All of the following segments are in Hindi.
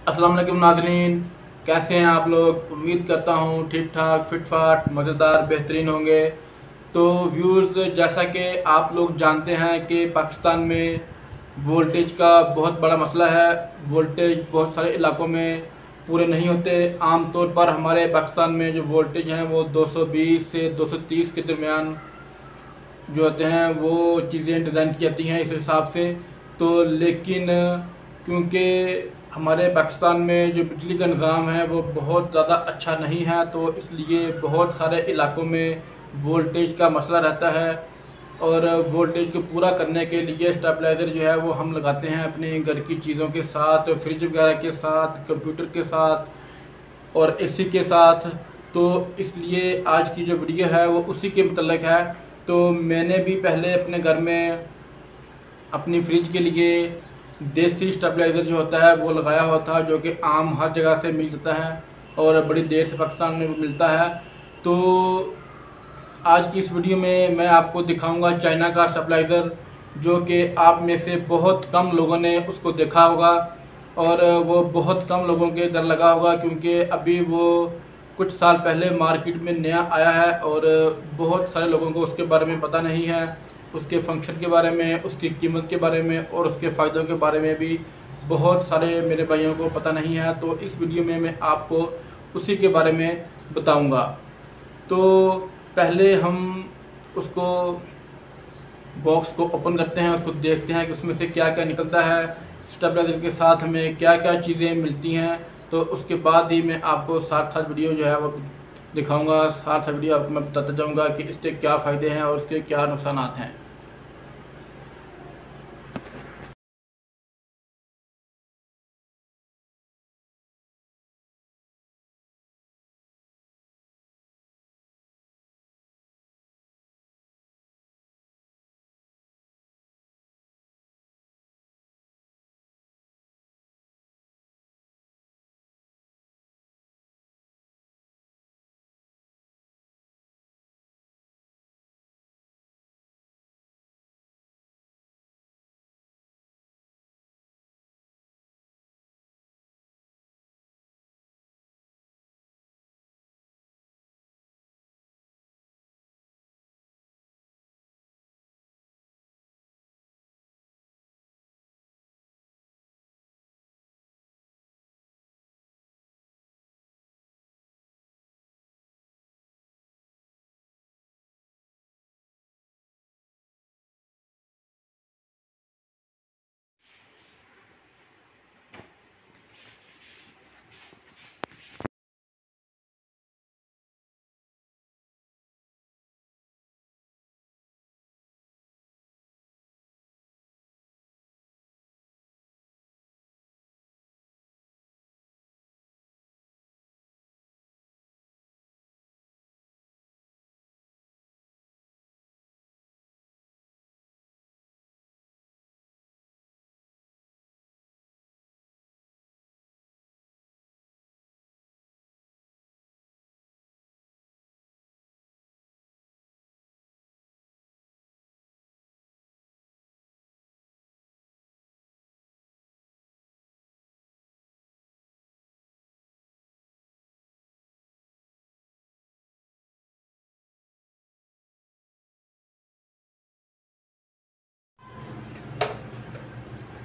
अस्सलाम वालेकुम नाज़रीन, कैसे हैं आप लोग। उम्मीद करता हूँ ठीक ठाक फिट फाट मज़ेदार बेहतरीन होंगे। तो व्यूज़, जैसा कि आप लोग जानते हैं कि पाकिस्तान में वोल्टेज का बहुत बड़ा मसला है। वोल्टेज बहुत सारे इलाकों में पूरे नहीं होते। आम तौर पर हमारे पाकिस्तान में जो वोल्टेज हैं वो 220 से 230 के दरमियान जो होते हैं वो चीज़ें डिज़ाइन की जाती हैं इस हिसाब से। तो लेकिन क्योंकि हमारे पाकिस्तान में जो बिजली का निज़ाम है वो बहुत ज़्यादा अच्छा नहीं है, तो इसलिए बहुत सारे इलाकों में वोल्टेज का मसला रहता है। और वोल्टेज को पूरा करने के लिए स्टेबलाइज़र जो है वो हम लगाते हैं अपने घर की चीज़ों के साथ, फ्रिज वगैरह के साथ, कंप्यूटर के साथ और एसी के साथ। तो इसलिए आज की जो वीडियो है वो उसी के मतलब है। तो मैंने भी पहले अपने घर में अपनी फ्रिज के लिए देसी स्टेबलाइज़र जो होता है वो लगाया हुआ था, जो कि आम हर जगह से मिल जाता है और बड़ी देर से पाकिस्तान में भी मिलता है। तो आज की इस वीडियो में मैं आपको दिखाऊंगा चाइना का स्टेबलाइज़र, जो कि आप में से बहुत कम लोगों ने उसको देखा होगा और वो बहुत कम लोगों के इधर लगा होगा, क्योंकि अभी वो कुछ साल पहले मार्केट में नया आया है और बहुत सारे लोगों को उसके बारे में पता नहीं है। उसके फंक्शन के बारे में, उसकी कीमत के बारे में और उसके फ़ायदों के बारे में भी बहुत सारे मेरे भाइयों को पता नहीं है। तो इस वीडियो में मैं आपको उसी के बारे में बताऊंगा। तो पहले हम उसको बॉक्स को ओपन करते हैं, उसको देखते हैं कि उसमें से क्या क्या निकलता है, स्टेबलाइज़र के साथ हमें क्या क्या चीज़ें मिलती हैं। तो उसके बाद ही मैं आपको साथ साथ वीडियो जो है वो दिखाऊंगा, साथ साथ वीडियो आपको मैं बताता जाऊंगा कि इसके क्या फ़ायदे हैं और इसके क्या नुकसान हैं।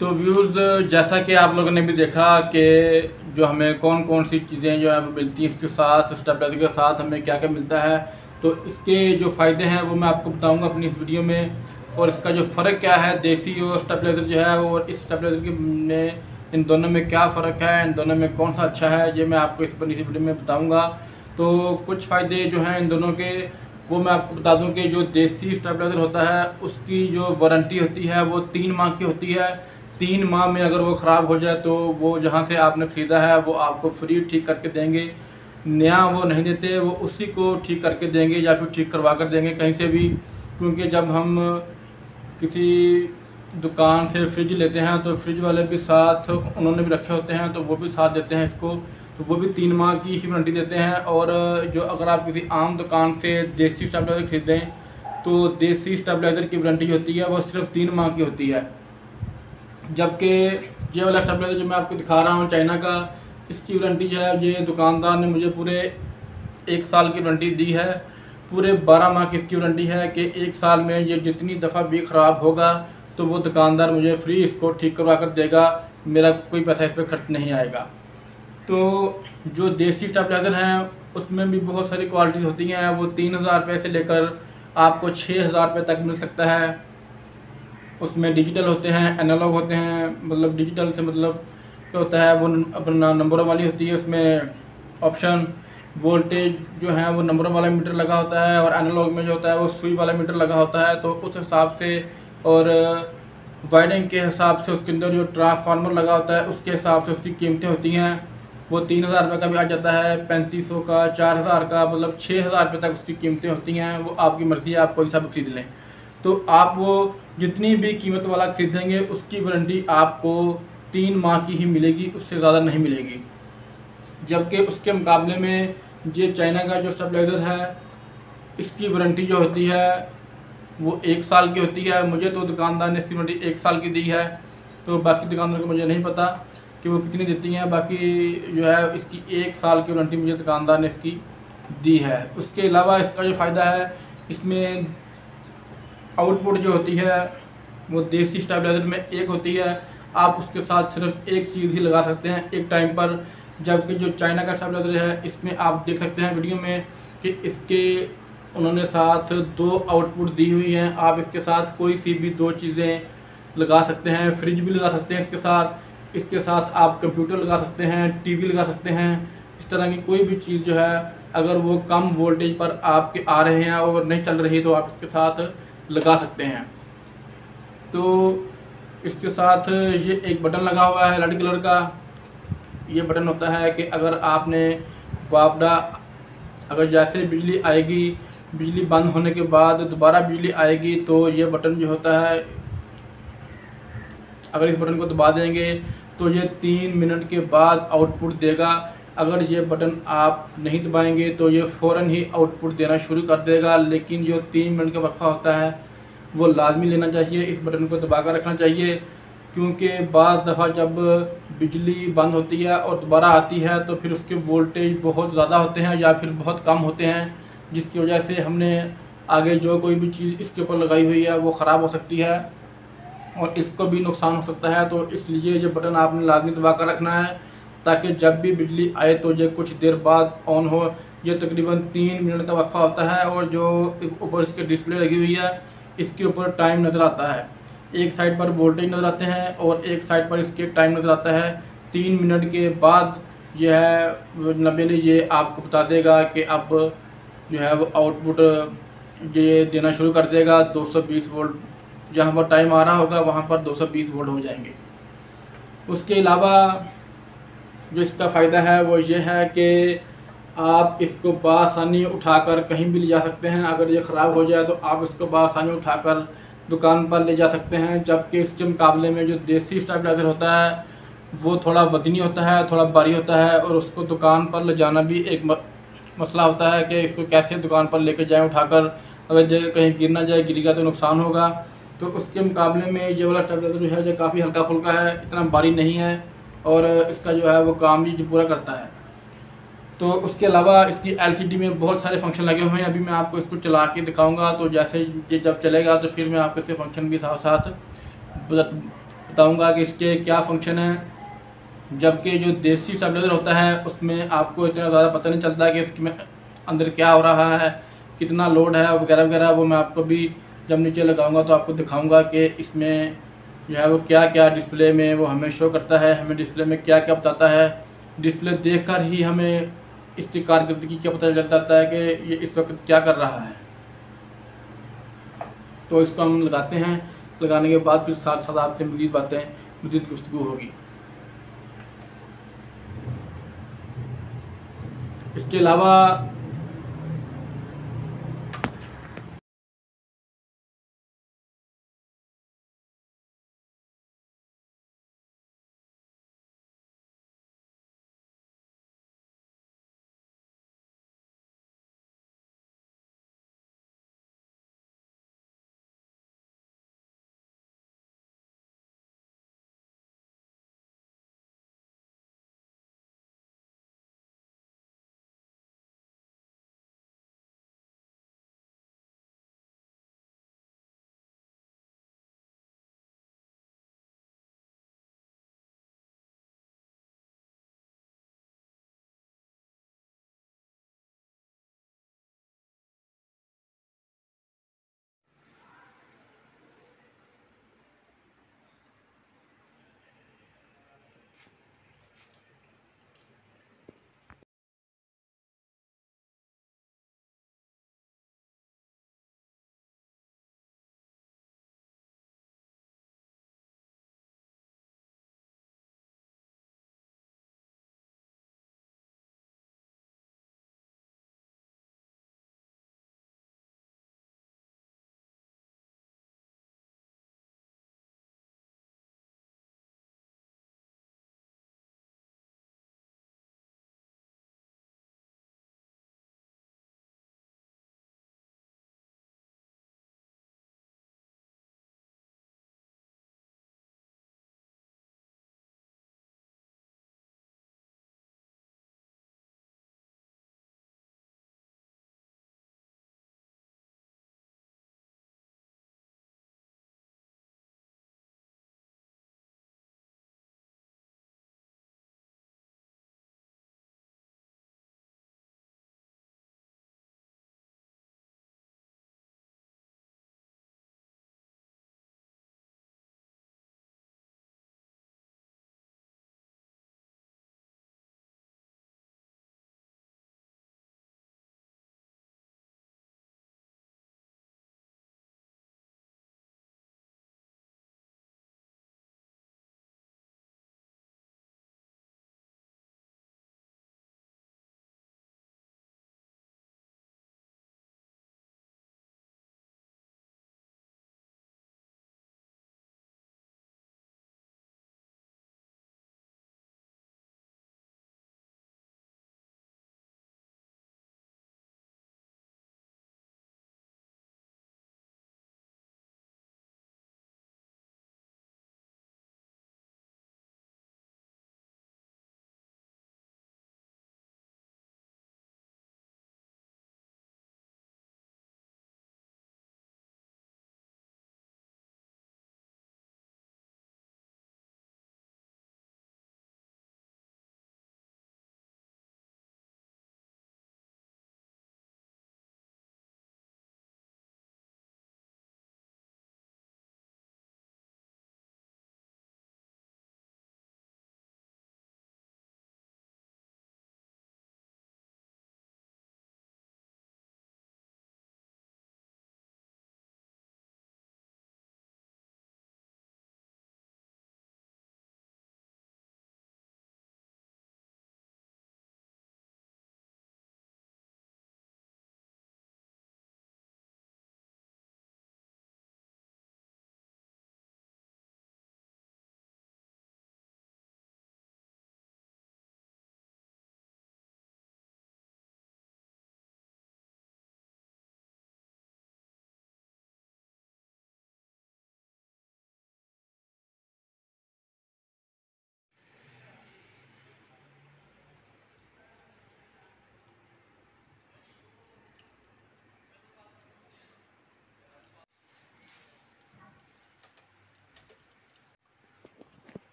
तो व्यूज़, जैसा कि आप लोगों ने भी देखा कि जो हमें कौन कौन सी चीज़ें जो है वो मिलती हैं, इसके साथ स्टेबलाइज़र के साथ हमें क्या क्या मिलता है। तो इसके जो फ़ायदे हैं वो मैं आपको बताऊंगा अपनी इस वीडियो में, और इसका जो फ़र्क क्या है देसी और स्टेबलाइज़र जो है और इस स्टेबलाइज़र के में, इन दोनों में क्या फ़र्क है, इन दोनों में कौन सा अच्छा है, ये मैं आपको इस वीडियो में बताऊँगा। तो कुछ फ़ायदे जो हैं इन दोनों के वो मैं आपको बता दूं कि जो देसी स्टेबलाइज़र होता है उसकी जो वारंटी होती है वो 3 माह की होती है। 3 माह में अगर वो ख़राब हो जाए तो वो जहाँ से आपने ख़रीदा है वो आपको फ्री ठीक करके देंगे। नया वो नहीं देते, वो उसी को ठीक करके देंगे या फिर ठीक करवा कर देंगे कहीं से भी। क्योंकि जब हम किसी दुकान से फ्रिज लेते हैं तो फ्रिज वाले भी साथ उन्होंने भी रखे होते हैं, तो वो भी साथ देते हैं इसको, तो वो भी 3 माह की ही वारंटी देते हैं। और जो अगर आप किसी आम दुकान से देसी स्टेबलाइज़र ख़रीदें तो देसी स्टेबलाइज़र की वारंटी होती है वो सिर्फ 3 माह की होती है, जबकि ये वाला स्टेबलाइजर जो मैं आपको दिखा रहा हूँ चाइना का, इसकी वारंटी जो है ये दुकानदार ने मुझे पूरे 1 साल की वारंटी दी है। पूरे 12 माह की इसकी वारंटी है कि 1 साल में ये जितनी दफ़ा भी ख़राब होगा तो वो दुकानदार मुझे फ्री इसको ठीक करवा कर देगा, मेरा कोई पैसा इस पर खर्च नहीं आएगा। तो जो देसी स्टेबलाइजर हैं उसमें भी बहुत सारी क्वालिटीज़ होती हैं। वो 3000 रुपये से लेकर आपको 6000 रुपये तक मिल सकता है। उसमें डिजिटल होते हैं, एनालॉग होते हैं। मतलब डिजिटल से मतलब क्या होता है, वो अपना नंबरों वाली होती है, उसमें ऑप्शन वोल्टेज जो है वो नंबरों वाला मीटर लगा होता है, और एनालॉग में जो होता है वो सुई वाला मीटर लगा होता है। तो उस हिसाब से और वायरिंग के हिसाब से उसके अंदर जो ट्रांसफार्मर लगा होता है उसके हिसाब से उसकी कीमतें होती हैं। वो 3000 रुपये का भी आ जाता है, 3500 का, 4000 का, मतलब 6000 रुपये तक उसकी कीमतें होती हैं। वो आपकी मर्ज़ी है, आप कोई सा भी खरीद लें। तो आप वो जितनी भी कीमत वाला ख़रीदेंगे उसकी वारंटी आपको 3 माह की ही मिलेगी, उससे ज़्यादा नहीं मिलेगी। जबकि उसके मुकाबले में ये चाइना का जो स्टेबलाइज़र है इसकी वारंटी जो होती है वो 1 साल की होती है। मुझे तो दुकानदार ने इसकी वारंटी 1 साल की दी है, तो बाकी दुकानदार को मुझे नहीं पता कि वो कितनी देती हैं। बाकी जो है इसकी 1 साल की वारंटी मुझे दुकानदार ने इसकी दी है। उसके अलावा इसका जो फ़ायदा है, इसमें आउटपुट जो होती है वो देसी स्टेबलाइजर में एक होती है, आप उसके साथ सिर्फ एक चीज़ ही लगा सकते हैं एक टाइम पर। जबकि जो चाइना का स्टेबलाइजर है इसमें आप देख सकते हैं वीडियो में कि इसके उन्होंने साथ 2 आउटपुट दी हुई हैं। आप इसके साथ कोई सी भी 2 चीज़ें लगा सकते हैं। फ्रिज भी लगा सकते हैं इसके साथ आप कंप्यूटर लगा सकते हैं, टीवी लगा सकते हैं। इस तरह की कोई भी चीज़ जो है अगर वो कम वोल्टेज पर आपके आ रहे हैं और नहीं चल रही तो आप इसके साथ लगा सकते हैं। तो इसके साथ ये एक बटन लगा हुआ है रेड कलर का। ये बटन होता है कि अगर आपने वापडा, अगर जैसे बिजली आएगी, बिजली बंद होने के बाद दोबारा बिजली आएगी तो ये बटन जो होता है, अगर इस बटन को दबा देंगे तो ये 3 मिनट के बाद आउटपुट देगा। अगर ये बटन आप नहीं दबाएंगे तो ये फ़ौरन ही आउटपुट देना शुरू कर देगा। लेकिन जो 3 मिनट का वक्फा होता है वो लाजमी लेना चाहिए, इस बटन को दबा कर रखना चाहिए। क्योंकि बाज़ दफ़ा जब बिजली बंद होती है और दोबारा आती है तो फिर उसके वोल्टेज बहुत ज़्यादा होते हैं या फिर बहुत कम होते हैं, जिसकी वजह से हमने आगे जो कोई भी चीज़ इसके ऊपर लगाई हुई है वो ख़राब हो सकती है और इसको भी नुकसान हो सकता है। तो इसलिए ये बटन आपने लाजमी दबा कर रखना है ताकि जब भी बिजली आए तो ये कुछ देर बाद ऑन हो। ये तकरीबन 3 मिनट का वक्फा होता है और जो ऊपर इसके डिस्प्ले लगी हुई है इसके ऊपर टाइम नज़र आता है। एक साइड पर वोल्टेज नज़र आते हैं और एक साइड पर इसके टाइम नज़र आता है। 3 मिनट के बाद यह है नबे ये आपको बता देगा कि अब जो है वो आउटपुट ये देना शुरू कर देगा। 220 वोल्ट जहाँ पर टाइम आ रहा होगा वहाँ पर 220 वोल्ट हो जाएंगे। उसके अलावा जो इसका फ़ायदा है वो ये है कि आप इसको बआसानी उठाकर कहीं भी ले जा सकते हैं। अगर ये ख़राब हो जाए तो आप इसको बआसानी उठाकर दुकान पर ले जा सकते हैं। जबकि इसके मुकाबले में जो देसी स्टेबलाइजर होता है वो थोड़ा वज़नी होता है, थोड़ा भारी होता है और उसको दुकान पर ले जाना भी एक मसला होता है कि इसको कैसे दुकान पर लेकर जाएं उठाकर। अगर कहीं गिर ना जाए, गिरेगा तो नुकसान होगा। तो उसके मुकाबले में ये वाला स्टेबलाइजर जो है जो काफ़ी हल्का फुल्का है, इतना भारी नहीं है और इसका जो है वो काम भी पूरा करता है। तो उसके अलावा इसकी LCD में बहुत सारे फंक्शन लगे हुए हैं। अभी मैं आपको इसको चला के दिखाऊंगा, तो जैसे ये जब चलेगा तो फिर मैं आपको इसके फंक्शन भी साथ साथ बताऊंगा कि इसके क्या फ़ंक्शन हैं। जबकि जो देसी स्टेबलाइजर होता है उसमें आपको इतना ज़्यादा पता नहीं चलता कि इसमें अंदर क्या हो रहा है, कितना लोड है वगैरह वगैरह। वो मैं आपको भी जब नीचे लगाऊंगा तो आपको दिखाऊंगा कि इसमें जो है वो क्या क्या डिस्प्ले में वो हमें शो करता है, हमें डिस्प्ले में क्या क्या बताता है। डिस्प्ले देखकर ही हमें इसकी कारकर्दगी क्या पता चल जाता है कि ये इस वक्त क्या कर रहा है। तो इसको हम लगाते हैं, लगाने के बाद फिर साथ साथ आपसे मज़ीद बातें, मज़ीद गुफ्तगू होगी। इसके अलावा